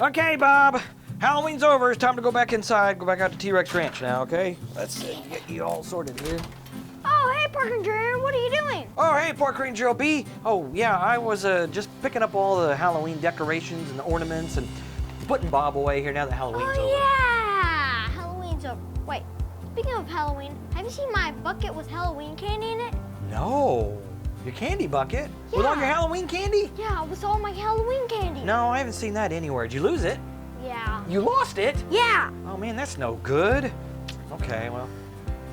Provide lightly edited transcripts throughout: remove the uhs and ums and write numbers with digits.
Okay, Bob. Halloween's over. It's time to go back inside. Go back out to T-Rex Ranch now, okay? Let's get you all sorted here. Oh, hey, Park Ranger, what are you doing? Oh, hey, Park Ranger B. Oh, yeah, I was just picking up all the Halloween decorations and the ornaments and putting Bob away here now that Halloween's over. Yeah, Halloween's over. Wait, speaking of Halloween, have you seen my bucket with Halloween candy in it? No. Your candy bucket? Yeah. With all your Halloween candy? Yeah, with all my Halloween candy. No, I haven't seen that anywhere. Did you lose it? Yeah. You lost it? Yeah. Oh, man, that's no good. Okay, well,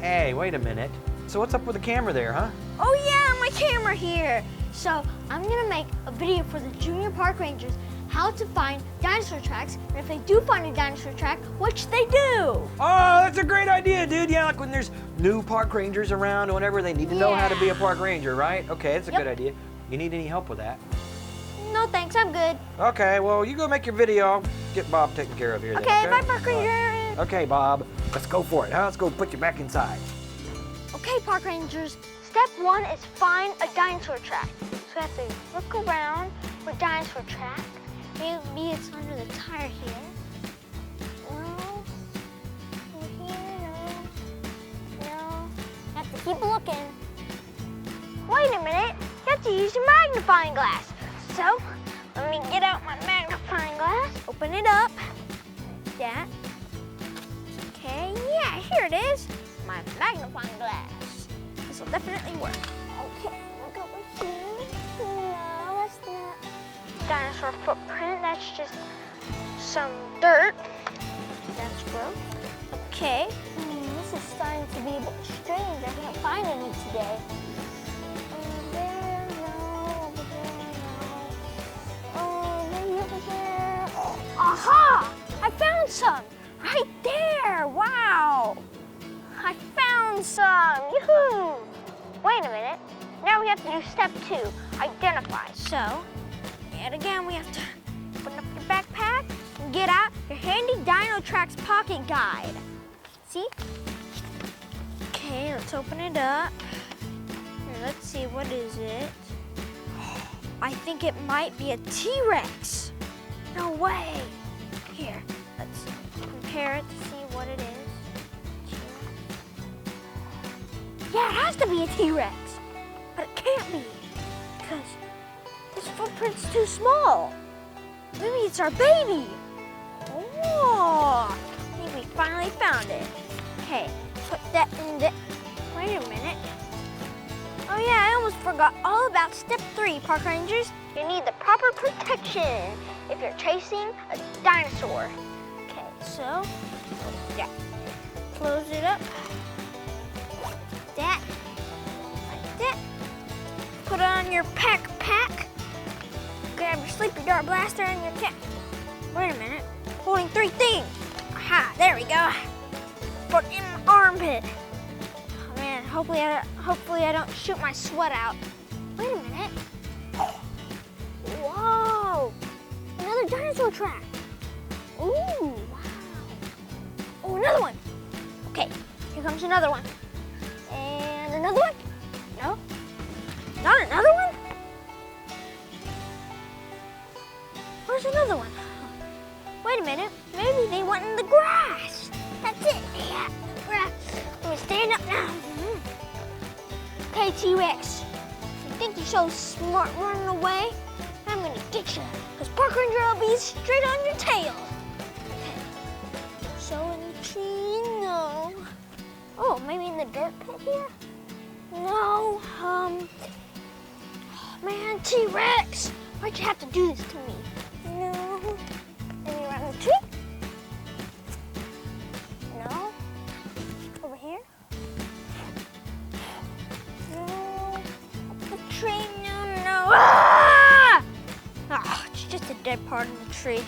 hey, wait a minute. So what's up with the camera there, huh? Oh yeah, my camera here. So I'm gonna make a video for the Junior Park Rangers how to find dinosaur tracks, and if they do find a dinosaur track, which they do. Oh, that's a great idea, dude. Yeah, like when there's new park rangers around or whatever, they need to know how to be a park ranger, right? Okay, that's a good idea. You need any help with that? No thanks, I'm good. Okay, well, you go make your video. I'll get Bob taken care of here then, Okay, bye, Park Ranger. Okay, Bob, let's go for it, huh? Let's go put you back inside. Okay, Park Rangers, step 1 is find a dinosaur track. So we have to look around for dinosaur track. Maybe it's under the tire here. No. Over here, no. No. You have to keep looking. Wait a minute, you have to use your magnifying glass. So, let me get out my magnifying glass, open it up. That. Okay, yeah, here it is. My magnifying glass. This will definitely work. Okay, look over here. No, that's not dinosaur footprint. That's just some dirt. That's gross. Okay, this is starting to be a bit strange. I can't find any today. Over there, no. Over there, no. Oh, maybe over there. Aha! I found some right there. Wow. I found some! Yoo-hoo! Wait a minute. Now we have to do step 2, identify. So, yet again, we have to open up your backpack and get out your handy Dino Tracks pocket guide. See? Okay, let's open it up. Here, let's see, what is it? I think it might be a T-Rex. No way. Here, let's compare it to see what it is. Yeah, it has to be a T-Rex, but it can't be because this footprint's too small. Maybe it's our baby. Oh, I think we finally found it. Okay, put that in the, wait a minute. Oh yeah, I almost forgot all about step 3, Park Rangers. You need the proper protection if you're chasing a dinosaur. Okay, so, yeah, close it up. That, like that. Put on your pack. Grab your sleepy dart blaster and your cap. Wait a minute, holding 3 things. Aha, there we go. Put in my armpit. Oh man, hopefully I don't shoot my sweat out. Wait a minute. Whoa, another dinosaur track. Ooh, wow. Oh, another one. Okay, here comes another one. And another one? No? Not another one? Where's another one? Wait a minute, maybe they went in the grass. That's it, yeah, the grass. I'm gonna stand up now. Okay, T-Rex, you think you're so smart running away? I'm gonna get you, because Park Ranger will be straight on your tail. Okay, so in the tree, no. Oh, maybe in the dirt pit here? No, oh, man, T-Rex, why'd you have to do this to me? No, maybe around the tree? No, over here? No, up the tree, no. Ah! Oh, it's just a dead part of the tree.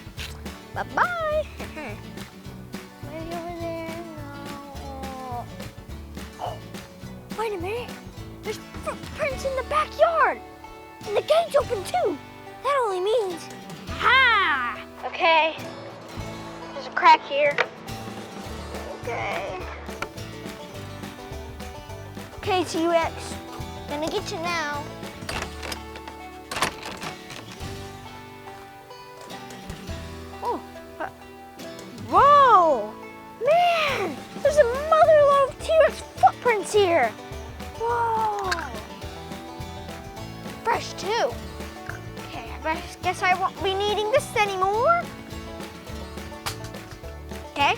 Bye-bye. Maybe over there, no. Wait a minute, there's footprints in the backyard. And the gate's open too. That only means, ha! Okay, there's a crack here. Okay. Okay, T-Rex, gonna get you now. Oh, carrots here. Whoa. Fresh too. Okay, I guess I won't be needing this anymore. Okay,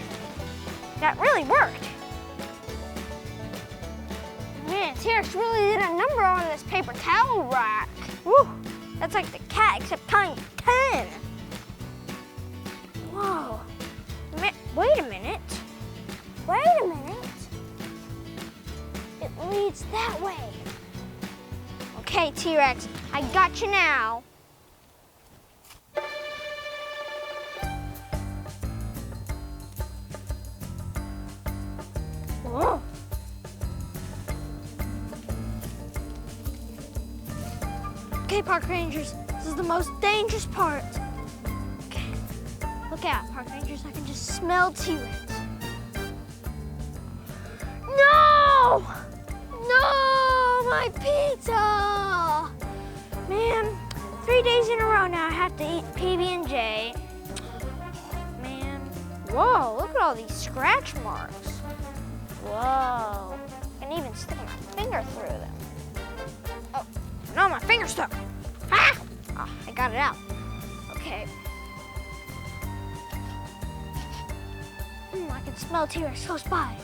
that really worked. Man, T-Rex really did a number on this paper towel rack. Woo, that's like the cat except times 10. Whoa, wait a minute. Wait a minute. It leads that way. Okay, T-Rex, I got you now. Whoa. Okay, park rangers, this is the most dangerous part. Okay, look out, park rangers, I can just smell T-Rex. No! No, my pizza! Man, 3 days in a row now I have to eat PB&J. Man, whoa, look at all these scratch marks. Whoa, I can even stick my finger through them. Oh, no, my finger's stuck. Ah! Oh, I got it out. Okay. I can smell T-Rex close by.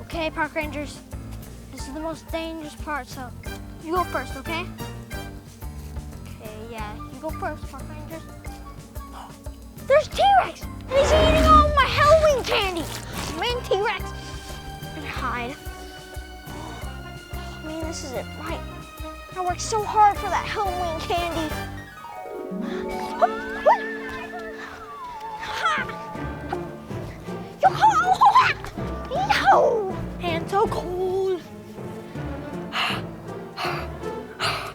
Okay, park rangers, this is the most dangerous part, so you go first, okay? Okay, yeah, you go first, park rangers. There's T-Rex, and he's eating all my Halloween candy. Man, T-Rex, I'm gonna hide. Oh, man, this is it, right? I worked so hard for that Halloween candy. Yo! Hands so cold.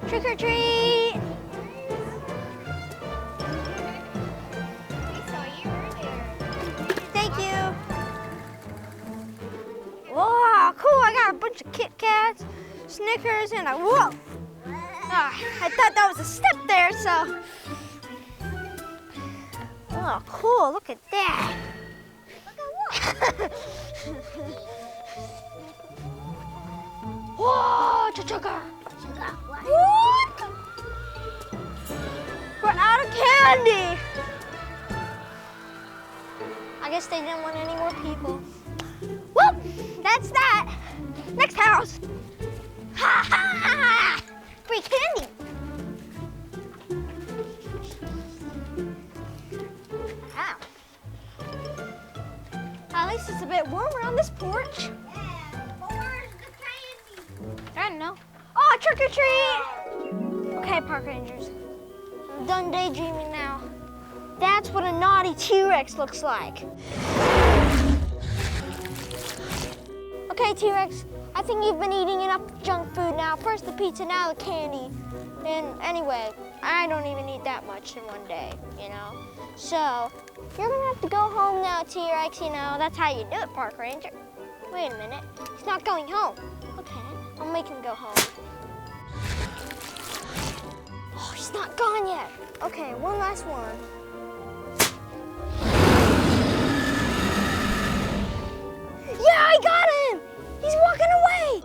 Trick or treat! We saw you earlier. Thank you. Wow, cool! I got a bunch of Kit Kats, Snickers, and a whoa! I thought that was a step there, so. Oh, cool! Look at that. Whoa, sugar! What? We're out of candy! I guess they didn't want any more people. Well, that's that. Next house. Ha ha ha! Free candy. Wow. At least it's a bit warmer on this porch. Where's the candy? I don't know. Oh, trick or treat! Okay, park rangers. I'm done daydreaming now. That's what a naughty T-Rex looks like. Okay, T-Rex, I think you've been eating enough junk food now. First the pizza, now the candy. And anyway, I don't even eat that much in one day, you know? So, you're gonna have to go home now, T-Rex, you know? That's how you do it, park ranger. Wait a minute, he's not going home. Okay, I'll make him go home. Oh, he's not gone yet. Okay, one last one. Yeah, I got him! He's walking away!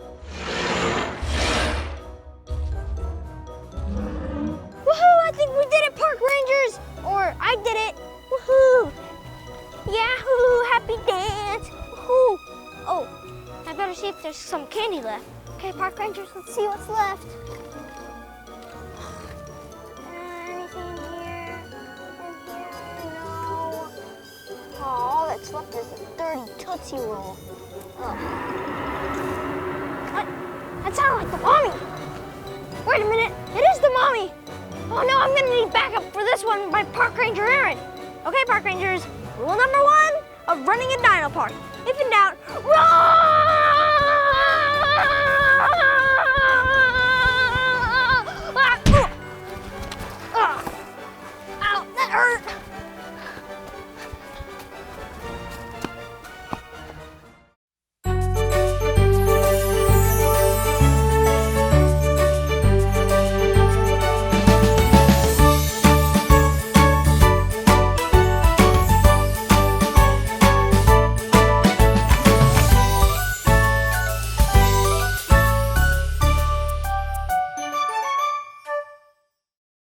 Woohoo, I think we did it, park rangers! Or I did it. Woohoo! Yahoo! Happy dance! Woohoo! Oh, I better see if there's some candy left. Okay, park rangers, let's see what's left. Anything in here? In here? No. Oh, all that's left is a dirty Tootsie Roll. Oh. What? That sounded like the mommy. Wait a minute, it is the mommy. Oh no, I'm gonna need backup for this one by Park Ranger Aaron. Okay, Park Rangers, rule number 1 of running a dino park. If in doubt,